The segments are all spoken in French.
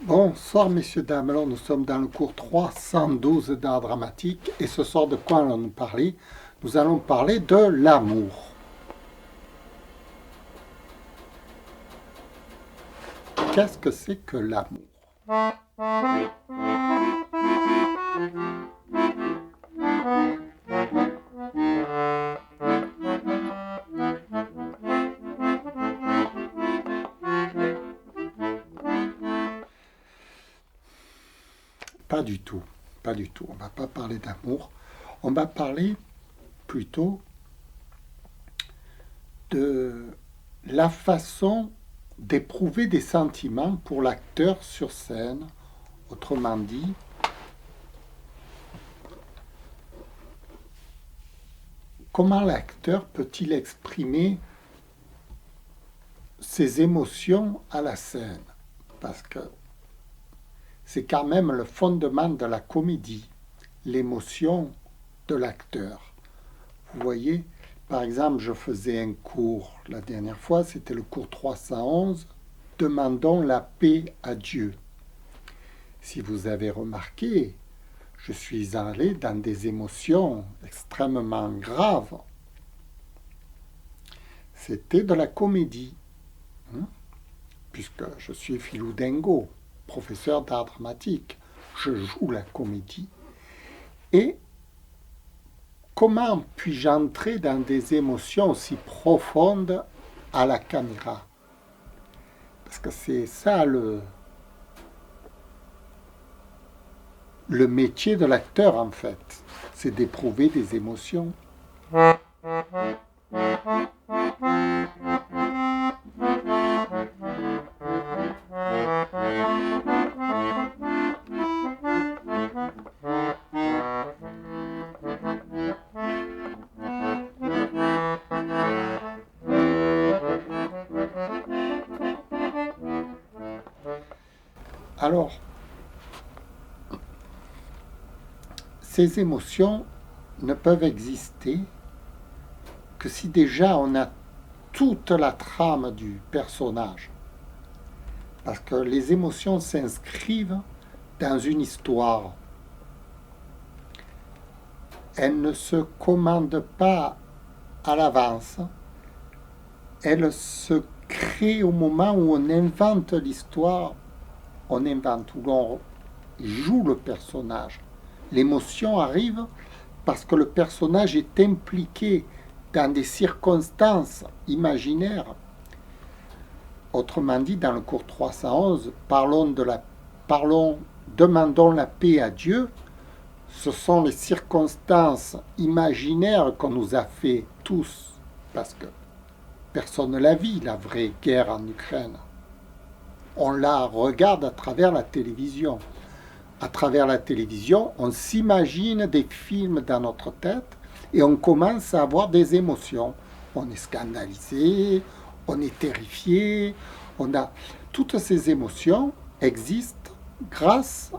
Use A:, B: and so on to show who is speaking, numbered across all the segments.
A: Bonsoir messieurs, dames, alors nous sommes dans le cours 312 d'art dramatique et ce soir de quoi allons-nous parler? Nous allons parler de l'amour. Qu'est-ce que c'est que l'amour? Pas du tout, pas du tout. On ne va pas parler d'amour. On va parler plutôt de la façon d'éprouver des sentiments pour l'acteur sur scène. Autrement dit, comment l'acteur peut-il exprimer ses émotions à la scène? Parce que c'est quand même le fondement de la comédie, l'émotion de l'acteur. Vous voyez, par exemple, je faisais un cours la dernière fois, c'était le cours 311, Demandons la paix à Dieu. Si vous avez remarqué, je suis allé dans des émotions extrêmement graves. C'était de la comédie, puisque je suis Philou Dingo, professeur d'art dramatique. Je joue la comédie. Et comment puis-je entrer dans des émotions aussi profondes à la caméra? Parce que c'est ça le métier de l'acteur en fait, c'est d'éprouver des émotions. Alors, ces émotions ne peuvent exister que si déjà on a toute la trame du personnage. Parce que les émotions s'inscrivent dans une histoire. Elles ne se commandent pas à l'avance. Elles se créent au moment où on invente l'histoire. On invente, où l'on joue le personnage. L'émotion arrive parce que le personnage est impliqué dans des circonstances imaginaires. Autrement dit, dans le cours 311, demandons la paix à Dieu. Ce sont les circonstances imaginaires qu'on nous a fait tous, parce que personne ne la vit, la vraie guerre en Ukraine. On la regarde à travers la télévision. À travers la télévision, on s'imagine des films dans notre tête et on commence à avoir des émotions. On est scandalisé, on est terrifié, toutes ces émotions existent grâce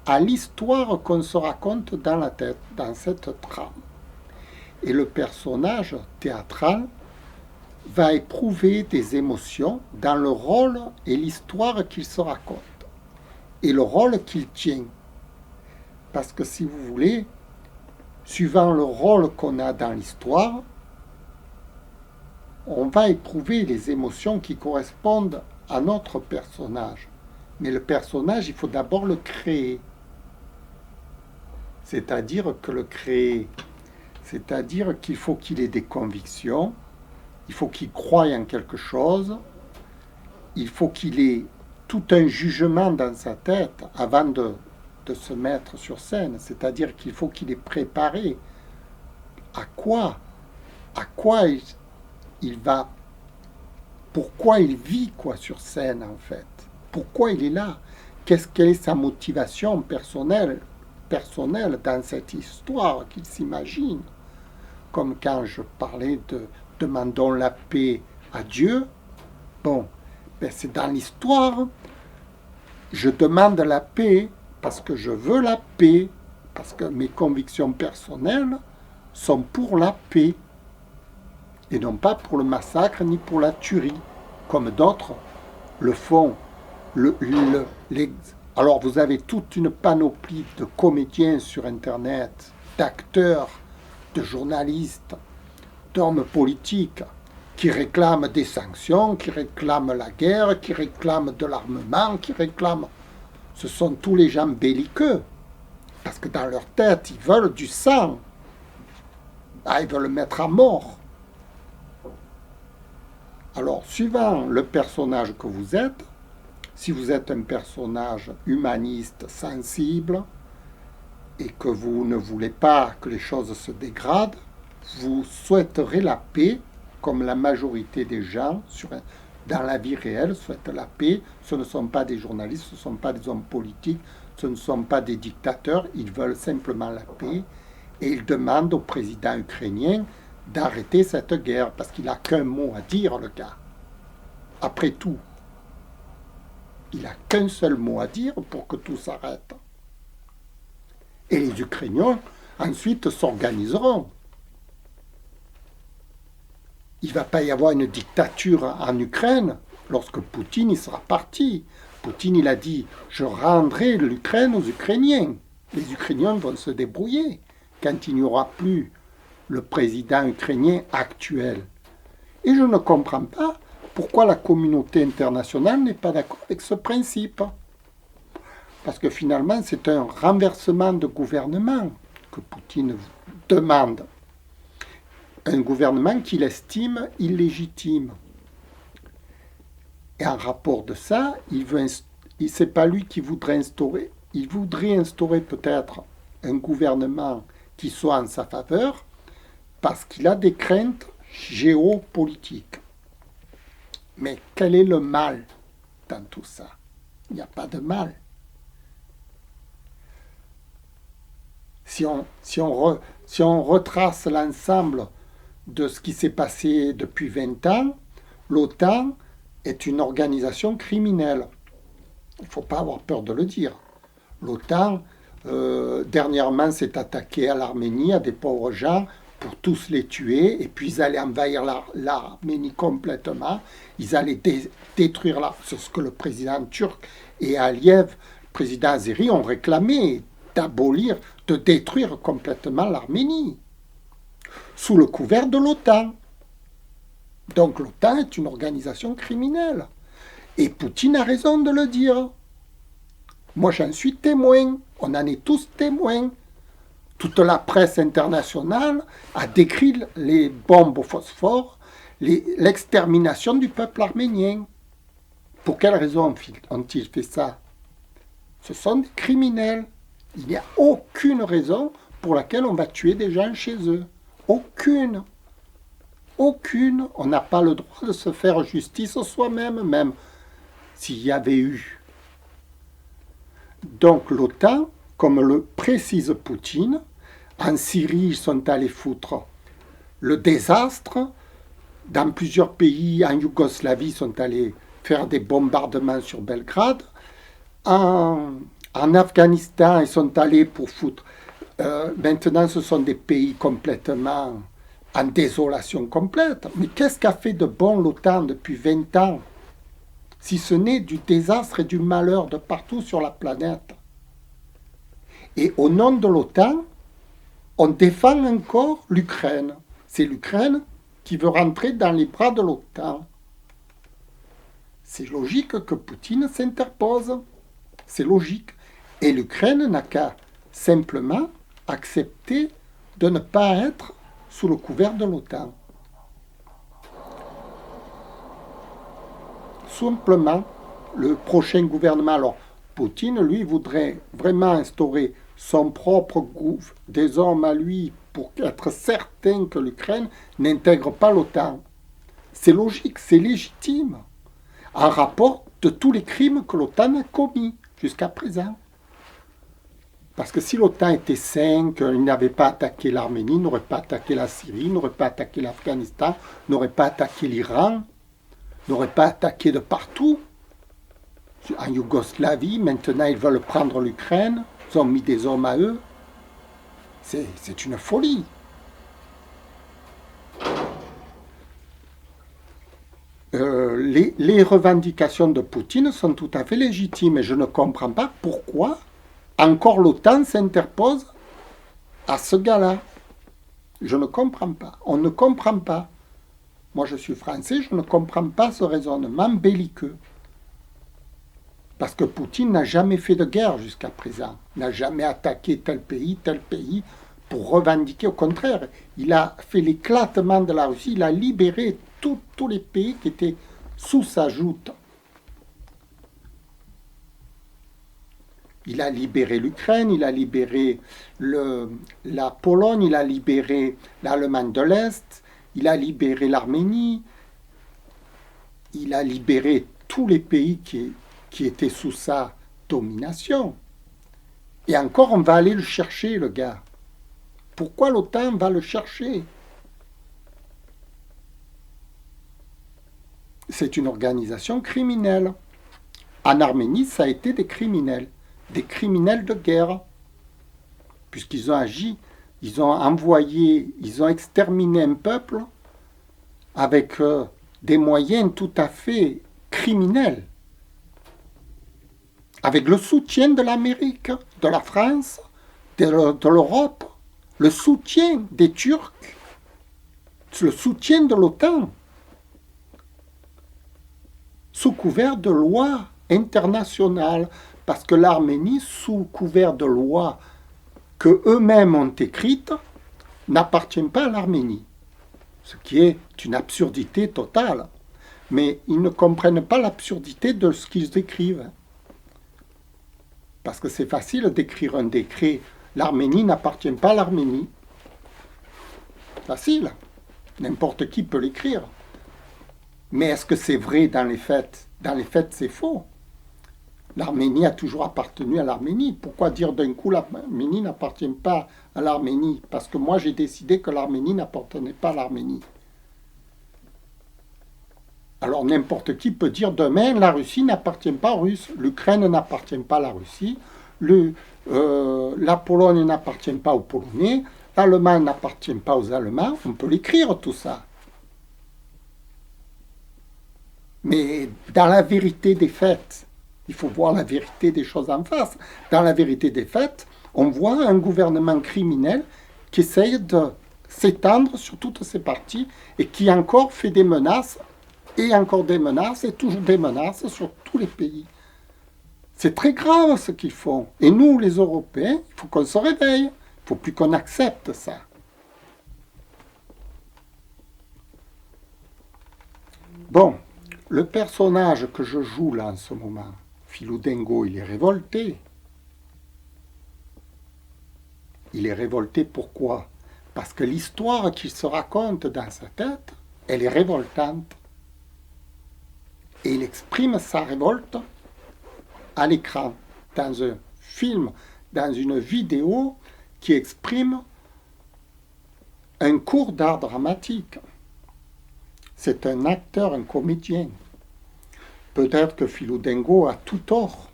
A: à l'histoire qu'on se raconte dans la tête, dans cette trame. Et le personnage théâtral va éprouver des émotions dans le rôle et l'histoire qu'il se raconte et le rôle qu'il tient. Parce que si vous voulez, suivant le rôle qu'on a dans l'histoire, on va éprouver les émotions qui correspondent à notre personnage. Mais le personnage, il faut d'abord le créer. C'est-à-dire qu'il faut qu'il ait des convictions, il faut qu'il croie en quelque chose, il faut qu'il ait tout un jugement dans sa tête avant de se mettre sur scène. C'est-à-dire qu'il faut qu'il ait préparé à quoi il va, pourquoi il vit sur scène en fait, pourquoi il est là, quelle est sa motivation personnelle dans cette histoire qu'il s'imagine. Comme quand je parlais de demandons la paix à Dieu, c'est dans l'histoire, je demande la paix parce que je veux la paix, parce que mes convictions personnelles sont pour la paix, et non pas pour le massacre ni pour la tuerie, comme d'autres le font. Alors vous avez toute une panoplie de comédiens sur Internet, d'acteurs, de journalistes, d'hommes politiques, qui réclament des sanctions, qui réclament la guerre, qui réclament de l'armement, qui réclament... Ce sont tous les gens belliqueux, parce que dans leur tête, ils veulent du sang. Ah, ils veulent le mettre à mort. Alors, suivant le personnage que vous êtes, si vous êtes un personnage humaniste, sensible, et que vous ne voulez pas que les choses se dégradent, vous souhaiterez la paix, comme la majorité des gens dans la vie réelle souhaitent la paix. Ce ne sont pas des journalistes, ce ne sont pas des hommes politiques, ce ne sont pas des dictateurs, ils veulent simplement la paix, et ils demandent au président ukrainien d'arrêter cette guerre, parce qu'il n'a qu'un mot à dire, le gars. Après tout, il n'a qu'un seul mot à dire pour que tout s'arrête. Et les Ukrainiens, ensuite, s'organiseront. Il ne va pas y avoir une dictature en Ukraine lorsque Poutine y sera parti. Poutine, il a dit, je rendrai l'Ukraine aux Ukrainiens. Les Ukrainiens vont se débrouiller quand il n'y aura plus le président ukrainien actuel. Et je ne comprends pas pourquoi la communauté internationale n'est pas d'accord avec ce principe. Parce que finalement, c'est un renversement de gouvernement que Poutine demande. Un gouvernement qu'il estime illégitime. Et en rapport de ça, c'est pas lui qui voudrait instaurer. Il voudrait instaurer peut-être un gouvernement qui soit en sa faveur, parce qu'il a des craintes géopolitiques. Mais quel est le mal dans tout ça? Il n'y a pas de mal. Si on retrace l'ensemble de ce qui s'est passé depuis 20 ans, l'OTAN est une organisation criminelle. Il ne faut pas avoir peur de le dire. L'OTAN, dernièrement, s'est attaquée à l'Arménie, à des pauvres gens, pour tous les tuer, et puis ils allaient envahir l'Arménie complètement. Ils allaient détruire c'est ce que le président turc et Aliyev, le président azéri, ont réclamé, d'abolir, de détruire complètement l'Arménie, sous le couvert de l'OTAN. Donc l'OTAN est une organisation criminelle. Et Poutine a raison de le dire. Moi j'en suis témoin, on en est tous témoins. Toute la presse internationale a décrit les bombes au phosphore, l'extermination du peuple arménien. Pour quelle raison ont-ils fait ça? Ce sont des criminels. Il n'y a aucune raison pour laquelle on va tuer des gens chez eux. Aucune. Aucune. On n'a pas le droit de se faire justice soi-même, même s'il y avait eu. Donc l'OTAN, comme le précise Poutine, en Syrie, ils sont allés foutre le désastre. Dans plusieurs pays, en Yougoslavie, ils sont allés faire des bombardements sur Belgrade. En Afghanistan, ils sont allés pour foutre. Maintenant, ce sont des pays complètement en désolation complète. Mais qu'est-ce qu'a fait de bon l'OTAN depuis 20 ans, si ce n'est du désastre et du malheur de partout sur la planète? Et au nom de l'OTAN, on défend encore l'Ukraine. C'est l'Ukraine qui veut rentrer dans les bras de l'OTAN. C'est logique que Poutine s'interpose. C'est logique. Et l'Ukraine n'a qu'à simplement accepter de ne pas être sous le couvert de l'OTAN. Simplement, le prochain gouvernement, alors Poutine, lui, voudrait vraiment instaurer son propre gouvernement, des hommes à lui, pour être certain que l'Ukraine n'intègre pas l'OTAN. C'est logique, c'est légitime, en rapport de tous les crimes que l'OTAN a commis jusqu'à présent. Parce que si l'OTAN était sain, qu'il n'avait pas attaqué l'Arménie, n'aurait pas attaqué la Syrie, n'aurait pas attaqué l'Afghanistan, n'aurait pas attaqué l'Iran, n'aurait pas attaqué de partout, En Yougoslavie, maintenant ils veulent prendre l'Ukraine, ils ont mis des hommes à eux. C'est une folie. Les revendications de Poutine sont tout à fait légitimes et je ne comprends pas pourquoi encore l'OTAN s'interpose à ce gars-là. Je ne comprends pas. On ne comprend pas. Moi, je suis français, je ne comprends pas ce raisonnement belliqueux. Parce que Poutine n'a jamais fait de guerre jusqu'à présent, n'a jamais attaqué tel pays, pour revendiquer. Au contraire, il a fait l'éclatement de la Russie, il a libéré tous les pays qui étaient sous sa joute. Il a libéré l'Ukraine, il a libéré la Pologne, il a libéré l'Allemagne de l'Est, il a libéré l'Arménie, il a libéré tous les pays qui étaient sous sa domination. Et encore, on va aller le chercher, le gars. Pourquoi l'OTAN va le chercher? C'est une organisation criminelle. En Arménie, ça a été des criminels de guerre, puisqu'ils ont agi, ils ont envoyé, ils ont exterminé un peuple avec des moyens tout à fait criminels, avec le soutien de l'Amérique, de la France, de l'Europe, le soutien des Turcs, le soutien de l'OTAN, sous couvert de lois internationales, parce que l'Arménie, sous couvert de lois que eux-mêmes ont écrites, n'appartient pas à l'Arménie, ce qui est une absurdité totale. Mais ils ne comprennent pas l'absurdité de ce qu'ils écrivent. Parce que c'est facile d'écrire un décret. L'Arménie n'appartient pas à l'Arménie. Facile. N'importe qui peut l'écrire. Mais est-ce que c'est vrai dans les faits? Dans les faits, c'est faux. L'Arménie a toujours appartenu à l'Arménie. Pourquoi dire d'un coup l'Arménie n'appartient pas à l'Arménie? Parce que moi, j'ai décidé que l'Arménie n'appartenait pas à l'Arménie. Alors n'importe qui peut dire demain, la Russie n'appartient pas aux Russes, l'Ukraine n'appartient pas à la Russie, la Pologne n'appartient pas aux Polonais, l'Allemagne n'appartient pas aux Allemands. On peut l'écrire tout ça. Mais dans la vérité des faits, il faut voir la vérité des choses en face. Dans la vérité des faits, on voit un gouvernement criminel qui essaye de s'étendre sur toutes ces parties et qui encore fait des menaces, et encore des menaces, et toujours des menaces sur tous les pays. C'est très grave ce qu'ils font. Et nous, les Européens, il faut qu'on se réveille. Il ne faut plus qu'on accepte ça. Bon, le personnage que je joue là en ce moment, Philou Dengo, il est révolté. Il est révolté pourquoi? Parce que l'histoire qu'il se raconte dans sa tête, elle est révoltante. Et il exprime sa révolte à l'écran, dans un film, dans une vidéo qui exprime un cours d'art dramatique. C'est un acteur, un comédien. Peut-être que Philou Dengo a tout tort.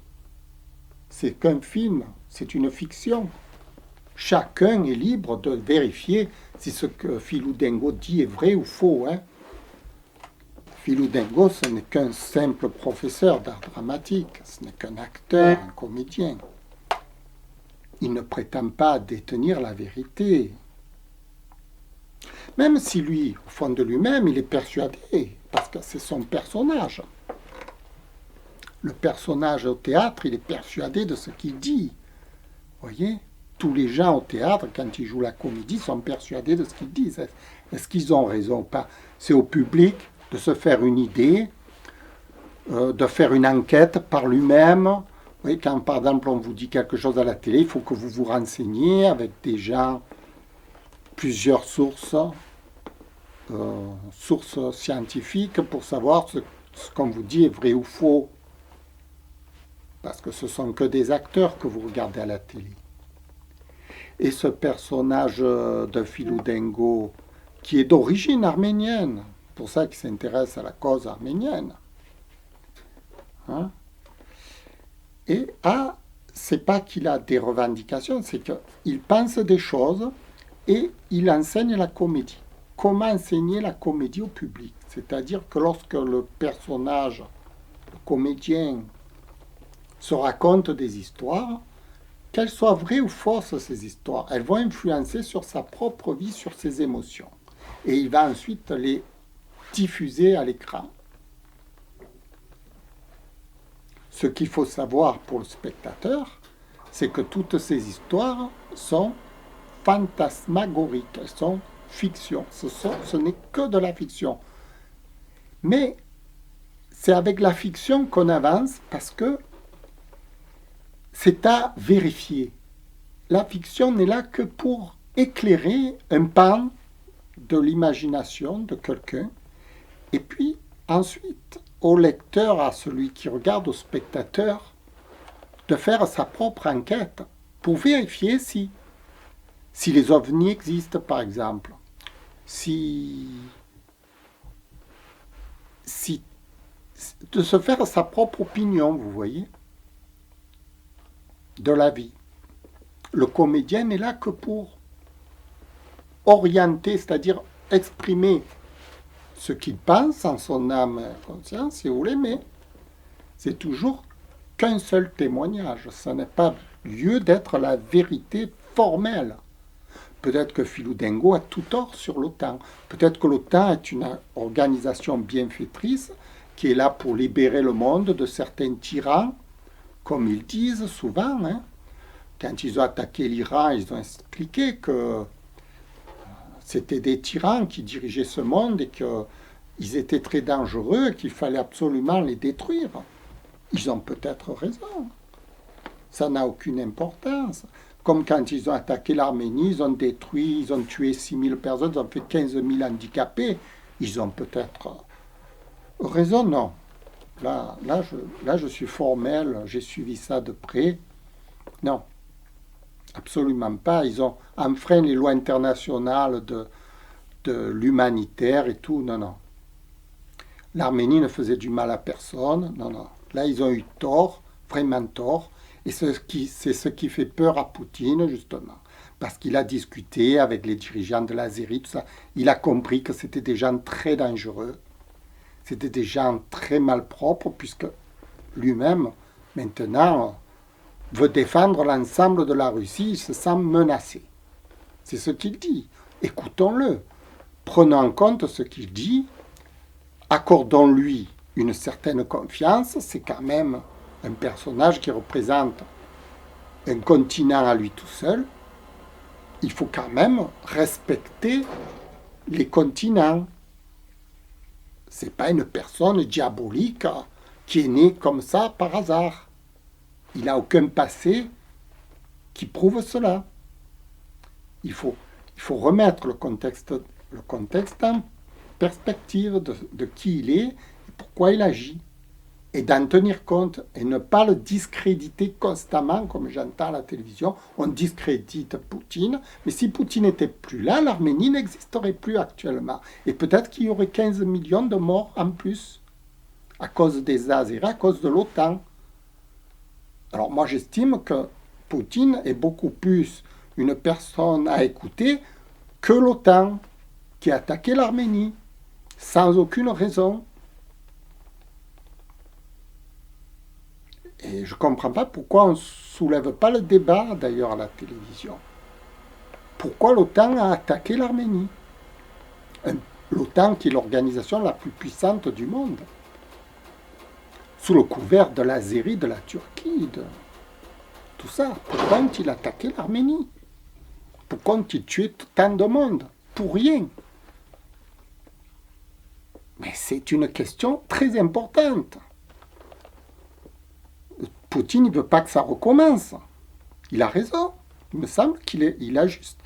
A: C'est qu'un film, c'est une fiction. Chacun est libre de vérifier si ce que Philou Dengo dit est vrai ou faux. Philou Dengo, ce n'est qu'un simple professeur d'art dramatique, ce n'est qu'un acteur, un comédien. Il ne prétend pas détenir la vérité. Même si lui, au fond de lui-même, il est persuadé, parce que c'est son personnage. Le personnage au théâtre, il est persuadé de ce qu'il dit. Vous voyez? Tous les gens au théâtre, quand ils jouent la comédie, sont persuadés de ce qu'ils disent. Est-ce qu'ils ont raison ou pas? C'est au public de se faire une idée, de faire une enquête par lui-même. Vous voyez, quand par exemple on vous dit quelque chose à la télé, il faut que vous vous renseigniez avec des gens, plusieurs sources scientifiques pour savoir ce qu'on vous dit est vrai ou faux. Parce que ce sont que des acteurs que vous regardez à la télé. Et ce personnage de Philou Dengo, qui est d'origine arménienne, pour ça qu'il s'intéresse à la cause arménienne, Et c'est pas qu'il a des revendications, c'est qu'il pense des choses et il enseigne la comédie. Comment enseigner la comédie au public? C'est-à-dire que lorsque le personnage, le comédien, se raconte des histoires, qu'elles soient vraies ou fausses, ces histoires, elles vont influencer sur sa propre vie, sur ses émotions. Et il va ensuite les diffuser à l'écran. Ce qu'il faut savoir pour le spectateur, c'est que toutes ces histoires sont fantasmagoriques, elles sont fiction. Ce n'est que de la fiction. Mais c'est avec la fiction qu'on avance parce que c'est à vérifier. La fiction n'est là que pour éclairer un pan de l'imagination de quelqu'un. Et puis, ensuite, au lecteur, à celui qui regarde, au spectateur, de faire sa propre enquête pour vérifier si les ovnis existent, par exemple. De se faire sa propre opinion, vous voyez, de la vie. Le comédien n'est là que pour orienter, c'est-à-dire exprimer ce qu'il pense en son âme et conscience, si vous voulez, mais c'est toujours qu'un seul témoignage. Ça n'a pas lieu d'être la vérité formelle. Peut-être que Philou Dingo a tout tort sur l'OTAN. Peut-être que l'OTAN est une organisation bienfaitrice qui est là pour libérer le monde de certains tyrans, comme ils disent souvent. Quand ils ont attaqué l'Iran, ils ont expliqué que c'était des tyrans qui dirigeaient ce monde et qu'ils étaient très dangereux et qu'il fallait absolument les détruire. Ils ont peut-être raison. Ça n'a aucune importance. Comme quand ils ont attaqué l'Arménie, ils ont détruit, ils ont tué 6000 personnes, ils ont fait 15 000 handicapés. Ils ont peut-être raison, non. Là, je suis formel, j'ai suivi ça de près. Non, absolument pas. Ils ont enfreint les lois internationales de l'humanitaire et tout. Non, non. L'Arménie ne faisait du mal à personne. Non, non. Là, ils ont eu tort, vraiment tort. Et c'est ce qui fait peur à Poutine, justement. Parce qu'il a discuté avec les dirigeants de l'Azérie, tout ça. Il a compris que c'était des gens très dangereux. C'était des gens très malpropres, puisque lui-même, maintenant, veut défendre l'ensemble de la Russie. Il se sent menacé. C'est ce qu'il dit. Écoutons-le. Prenons en compte ce qu'il dit. Accordons-lui une certaine confiance. C'est quand même un personnage qui représente un continent à lui tout seul. Il faut quand même respecter les continents. C'est pas une personne diabolique qui est née comme ça par hasard. Il n'a aucun passé qui prouve cela. Il faut remettre le contexte en perspective de qui il est et pourquoi il agit. Et d'en tenir compte et ne pas le discréditer constamment, comme j'entends à la télévision. On discrédite Poutine, mais si Poutine n'était plus là, l'Arménie n'existerait plus actuellement. Et peut-être qu'il y aurait 15 millions de morts en plus, à cause des Azéris, à cause de l'OTAN. Alors moi j'estime que Poutine est beaucoup plus une personne à écouter que l'OTAN, qui a attaqué l'Arménie, sans aucune raison. Et je ne comprends pas pourquoi on ne soulève pas le débat, d'ailleurs, à la télévision. Pourquoi l'OTAN a attaqué l'Arménie? L'OTAN qui est l'organisation la plus puissante du monde. Sous le couvert de l'Azérie, de la Turquie, de tout ça. Pourquoi ont-ils attaqué l'Arménie? Pourquoi ont-ils tué tant de monde? Pour rien. Mais c'est une question très importante. Poutine ne veut pas que ça recommence. Il a raison. Il me semble qu'il a juste.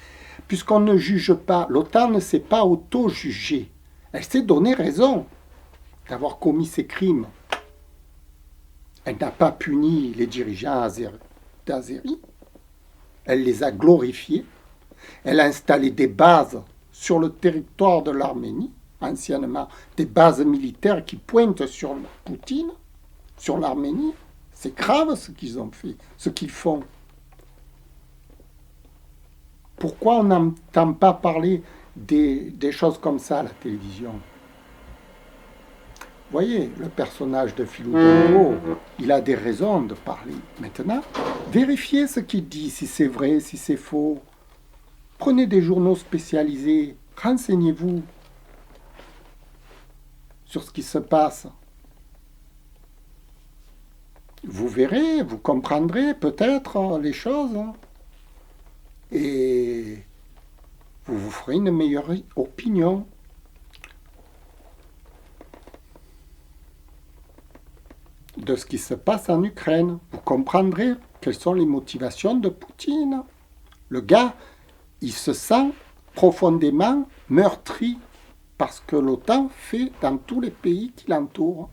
A: Puisqu'on ne juge pas, l'OTAN ne s'est pas auto-jugée. Elle s'est donné raison d'avoir commis ces crimes. Elle n'a pas puni les dirigeants d'Azérie. Elle les a glorifiés. Elle a installé des bases sur le territoire de l'Arménie, anciennement, des bases militaires qui pointent sur Poutine, sur l'Arménie. C'est grave ce qu'ils ont fait, ce qu'ils font. Pourquoi on n'entend pas parler des choses comme ça à la télévision? Vous voyez, le personnage de Philou Dango, il a des raisons de parler. Maintenant, vérifiez ce qu'il dit, si c'est vrai, si c'est faux. Prenez des journaux spécialisés, renseignez-vous sur ce qui se passe. Vous verrez, vous comprendrez peut-être les choses. Et vous vous ferez une meilleure opinion. De ce qui se passe en Ukraine. Vous comprendrez quelles sont les motivations de Poutine. Le gars, il se sent profondément meurtri parce que l'OTAN fait dans tous les pays qui l'entourent.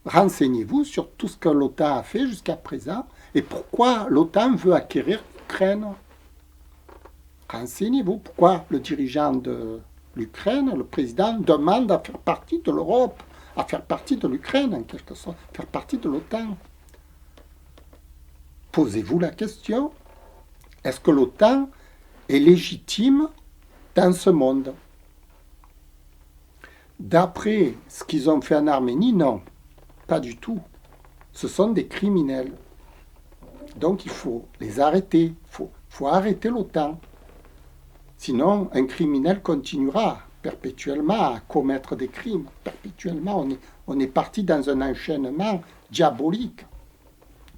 A: Renseignez-vous sur tout ce que l'OTAN a fait jusqu'à présent et pourquoi l'OTAN veut acquérir l'Ukraine. Renseignez-vous pourquoi le dirigeant de l'Ukraine, le président, demande à faire partie de l'Europe, à faire partie de l'Ukraine en quelque sorte, faire partie de l'OTAN. Posez-vous la question, est-ce que l'OTAN est légitime dans ce monde? D'après ce qu'ils ont fait en Arménie, non, pas du tout. Ce sont des criminels. Donc il faut les arrêter, il faut arrêter l'OTAN. Sinon, un criminel continuera perpétuellement à commettre des crimes. Perpétuellement, on est parti dans un enchaînement diabolique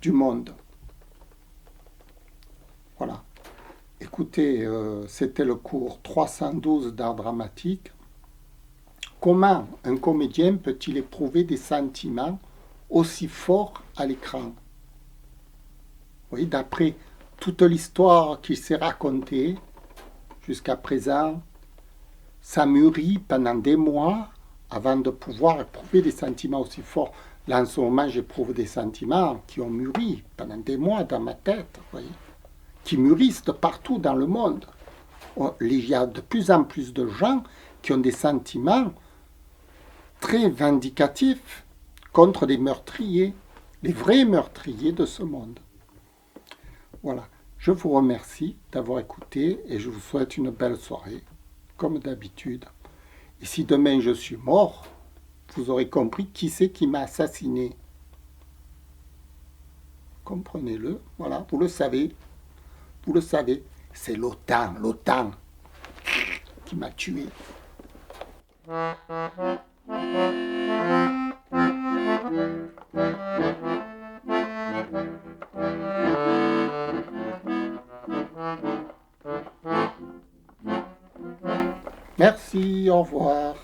A: du monde. Voilà. Écoutez, c'était le cours 312 d'art dramatique. Comment un comédien peut-il éprouver des sentiments aussi forts à l'écran? Vous voyez, d'après toute l'histoire qu'il s'est racontée jusqu'à présent, ça mûrit pendant des mois avant de pouvoir éprouver des sentiments aussi forts. Là, en ce moment, j'éprouve des sentiments qui ont mûri pendant des mois dans ma tête, vous voyez, qui mûrissent de partout dans le monde. Il y a de plus en plus de gens qui ont des sentiments très vindicatifs contre les meurtriers, les vrais meurtriers de ce monde. Voilà, je vous remercie d'avoir écouté et je vous souhaite une belle soirée, comme d'habitude. Et si demain je suis mort, vous aurez compris qui c'est qui m'a assassiné. Comprenez-le, voilà, vous le savez, c'est l'OTAN qui m'a tué. Merci, au revoir.